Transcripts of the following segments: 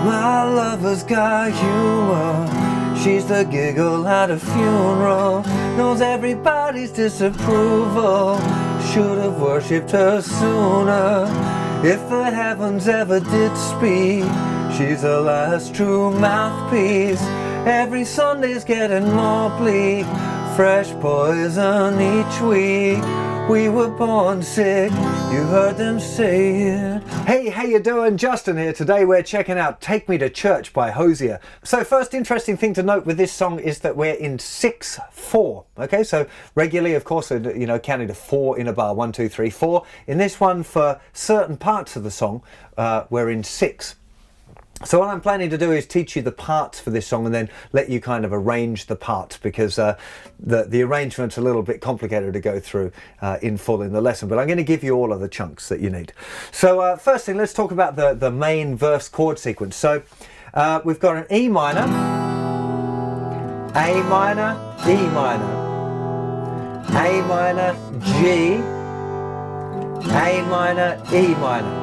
My lover's got humor. She's the giggle at a funeral. Knows everybody's disapproval. Should have worshipped her sooner. If the heavens ever did speak, she's the last true mouthpiece. Every Sunday's getting more bleak. Fresh poison each week. We were born sick, you heard them say it. Hey, how you doing? Justin here. Today we're checking out Take Me to Church by Hozier. So first interesting thing to note with this song is that we're in 6/4. Okay, so regularly, of course, you know, counting to 4 in a bar, 1, 2, 3, 4. In this one, for certain parts of the song, we're in 6. So what I'm planning to do is teach you the parts for this song and then let you kind of arrange the parts, because the arrangement's a little bit complicated to go through in full in the lesson, but I'm going to give you all of the chunks that you need. So first thing, let's talk about the main verse chord sequence. So we've got an E minor, A minor, E minor, A minor, G, A minor, E minor,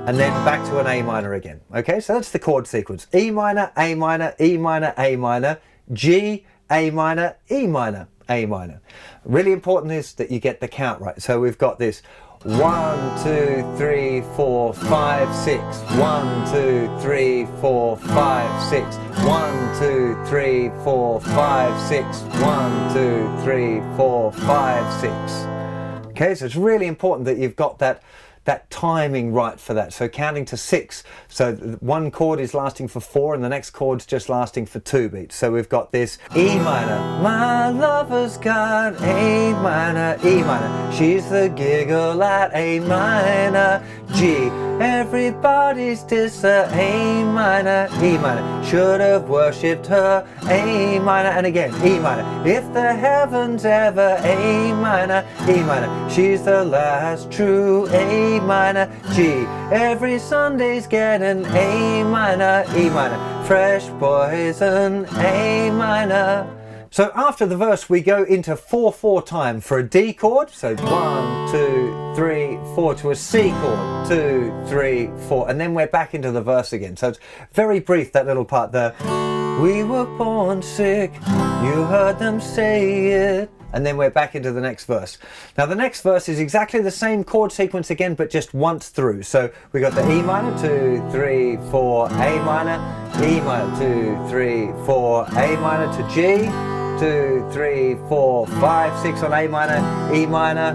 and then back to an A minor again. Okay, so that's the chord sequence. E minor, A minor, E minor, A minor, G, A minor, E minor, A minor. Really important is that you get the count right. So we've got this 1, 2, 3, 4, 5, 6. 1, 2, 3, 4, 5, 6. 1, 2, 3, 4, 5, 6. 1, 2, 3, 4, 5, 6. Okay, so it's really important that you've got that timing right for that. So counting to 6. So one chord is lasting for 4 and the next chord's just lasting for 2 beats. So we've got this E minor. My lover's got A minor, E minor. She's the giggle at A minor, G. Everybody's A minor, E minor. Should have worshipped her, A minor, and again E minor. If the heavens ever, A minor, E minor. She's the last true A minor, G. Every Sunday's getting A minor, E minor. Fresh poison, A minor. So after the verse we go into 4/4 time for a D chord. So 1, 2, 3, 4 to a C chord. 2, 3, 4, and then we're back into the verse again. So it's very brief, that little part there. We were born sick, you heard them say it. And then we're back into the next verse. Now the next verse is exactly the same chord sequence again, but just once through. So we got the E minor, 2, 3, 4, A minor, E minor, 2, 3, 4, A minor to G, 2, 3, 4, 5, 6 on A minor, E minor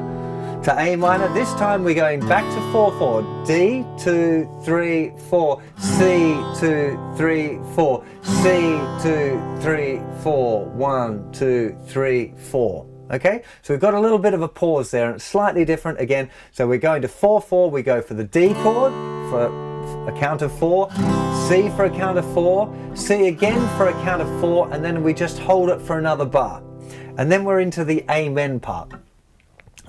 to A minor. This time we're going back to 4/4. D, 2, 3, 4, C, 2, 3, 4, C, 2, 3, 4, 1, 2, 3, 4. Okay, so we've got a little bit of a pause there and it's slightly different again. So we're going to 4/4, we go for the D chord for a count of 4, C for a count of 4, C again for a count of 4, and then we just hold it for another bar. And then we're into the Amen part.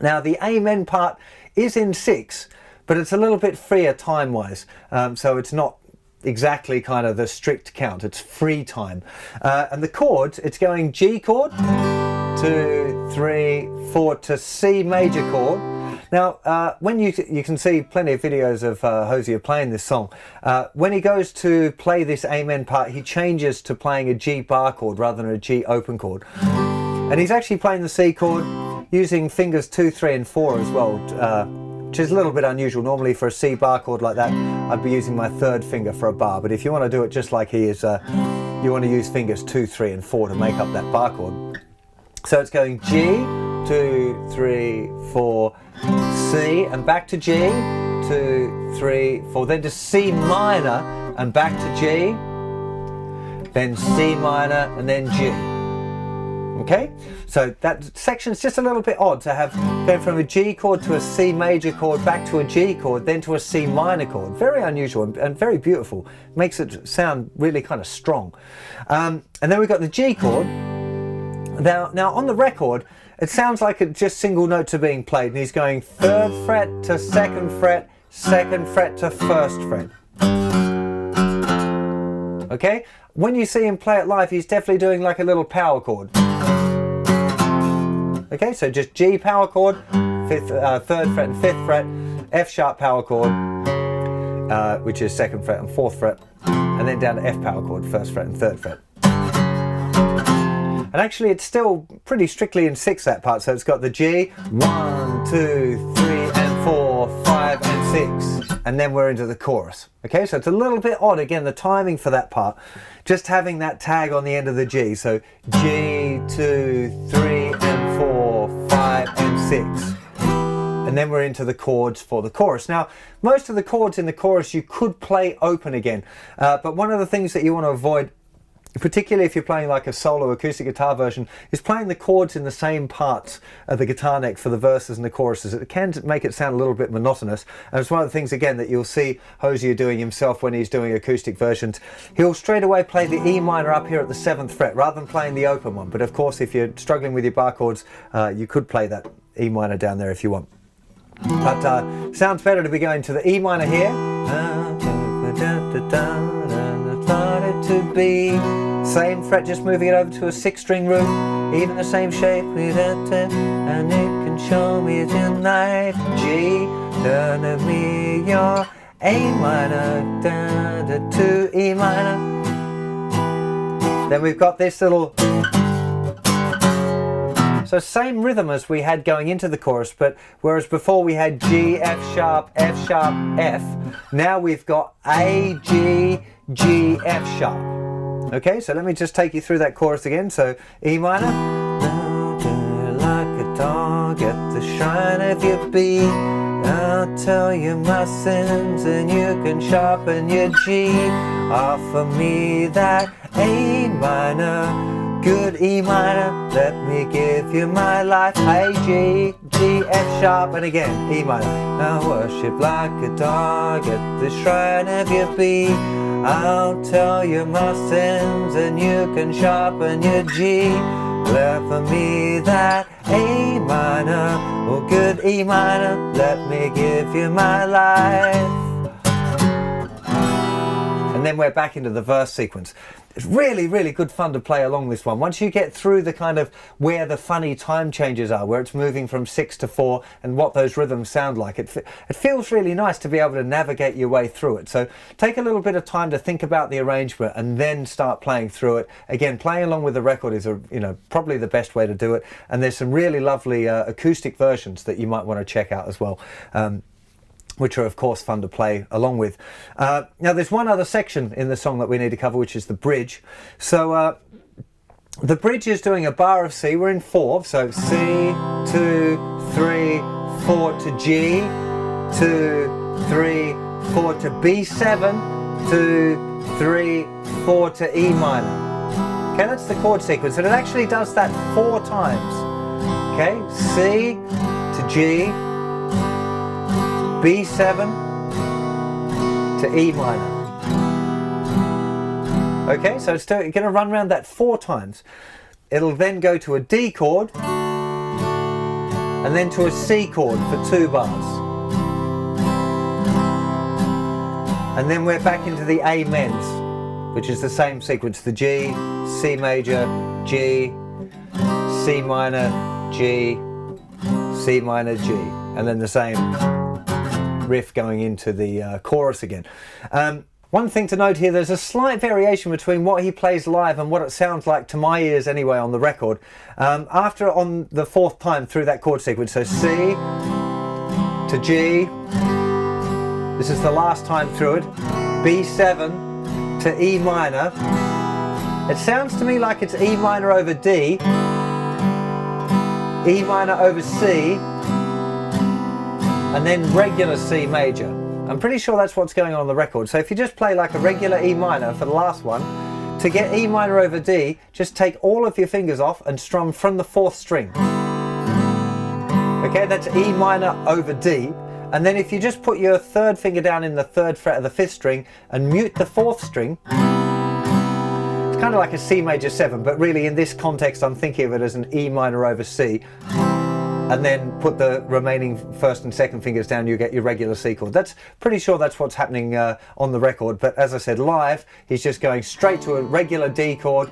Now the Amen part is in 6, but it's a little bit freer time-wise, so it's not exactly kind of the strict count, it's free time. And the chords, it's going G chord, 2, 3, 4 to C major chord. Now, when you can see plenty of videos of Hozier playing this song, when he goes to play this Amen part, he changes to playing a G bar chord rather than a G open chord. And he's actually playing the C chord using fingers 2, 3 and 4 as well, which is a little bit unusual. Normally for a C bar chord like that, I'd be using my 3rd finger for a bar, but if you want to do it just like he is, you want to use fingers 2, 3 and 4 to make up that bar chord. So it's going G, 2, 3, 4, C, and back to G, 2, 3, 4, then to C minor, and back to G, then C minor, and then G. Okay, so that section's just a little bit odd to have going from a G chord to a C major chord, back to a G chord, then to a C minor chord. Very unusual and very beautiful. Makes it sound really kind of strong. And then we've got the G chord. Now on the record, it sounds like just single notes are being played, and he's going 3rd fret to 2nd fret, 2nd fret to 1st fret. Okay, when you see him play it live, he's definitely doing like a little power chord. Okay, so just G power chord, 3rd fret and 5th fret, F sharp power chord, which is 2nd fret and 4th fret, and then down to F power chord, 1st fret and 3rd fret. And actually it's still pretty strictly in 6, that part, so it's got the G, 1, 2, 3 and 4, 5 and 6, and then we're into the chorus. Okay, so it's a little bit odd, again, the timing for that part, just having that tag on the end of the G, so G, 2, 3 and 4, 5 and 6. And then we're into the chords for the chorus. Now, most of the chords in the chorus you could play open again, but one of the things that you want to avoid, particularly if you're playing like a solo acoustic guitar version, is playing the chords in the same parts of the guitar neck for the verses and the choruses. It can make it sound a little bit monotonous, and it's one of the things, again, that you'll see Hozier doing himself when he's doing acoustic versions. He'll straight away play the E minor up here at the 7th fret rather than playing the open one. But of course, if you're struggling with your bar chords, you could play that E minor down there if you want. But sounds better to be going to the E minor here. To be same fret, just moving it over to a 6-string root, even the same shape, and it can show me tonight. G, turn to me your A minor, to E minor. Then we've got this little, so same rhythm as we had going into the chorus, but whereas before we had G, F sharp, F sharp, F, now we've got A, G, G, F sharp. Okay, so let me just take you through that chorus again. So E minor, like a dog at the shrine of your B, I'll tell you my sins and you can sharpen your G. Offer me that A minor, good E minor, let me give you my life. A, G, G, F sharp, and again E minor. I worship like a dog at the shrine of your B, I'll tell you my sins and you can sharpen your G. Let for me that A minor, oh good E minor, let me give you my life. And then we're back into the verse sequence. It's really, really good fun to play along this one. Once you get through the kind of where the funny time changes are, where it's moving from 6 to 4 and what those rhythms sound like, it feels really nice to be able to navigate your way through it. So take a little bit of time to think about the arrangement and then start playing through it. Again, playing along with the record is probably the best way to do it. And there's some really lovely acoustic versions that you might want to check out as well. Which are of course fun to play along with. Now there's one other section in the song that we need to cover, which is the bridge. So the bridge is doing a bar of C, we're in 4, so C, 2, 3, 4 to G, 2, 3, 4 to B7, 2, 3, 4 to E minor. Okay, that's the chord sequence, and it actually does that 4 times. Okay, C to G, B7 to E minor. Okay, so it's going to run around that 4 times. It'll then go to a D chord and then to a C chord for 2 bars. And then we're back into the amens, which is the same sequence, the G, C major, G, C minor, G, C minor, G, and then the same riff going into the chorus again. One thing to note here, there's a slight variation between what he plays live and what it sounds like to my ears anyway on the record. After on the 4th time through that chord sequence, so C to G, this is the last time through it, B7 to E minor. It sounds to me like it's E minor over D, E minor over C, and then regular C major. I'm pretty sure that's what's going on the record. So if you just play like a regular E minor for the last one, to get E minor over D, just take all of your fingers off and strum from the 4th string. Okay, that's E minor over D. And then if you just put your 3rd finger down in the 3rd fret of the 5th string and mute the 4th string, it's kind of like a C major 7, but really in this context I'm thinking of it as an E minor over C. And then put the remaining 1st and 2nd fingers down, you get your regular C chord. That's pretty sure that's what's happening on the record, but as I said, live, he's just going straight to a regular D chord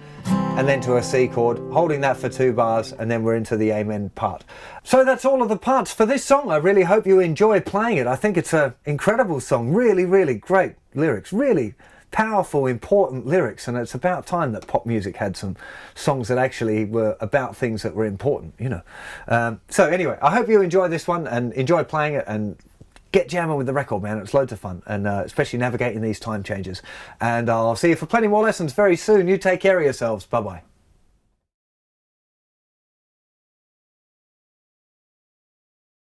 and then to a C chord, holding that for 2 bars, and then we're into the Amen part. So that's all of the parts for this song. I really hope you enjoy playing it. I think it's an incredible song, really, really great lyrics, really powerful, important lyrics, and it's about time that pop music had some songs that actually were about things that were important, you know. So anyway, I hope you enjoy this one and enjoy playing it, and get jamming with the record, man. It's loads of fun, and especially navigating these time changes. And I'll see you for plenty more lessons very soon. You take care of yourselves. Bye-bye.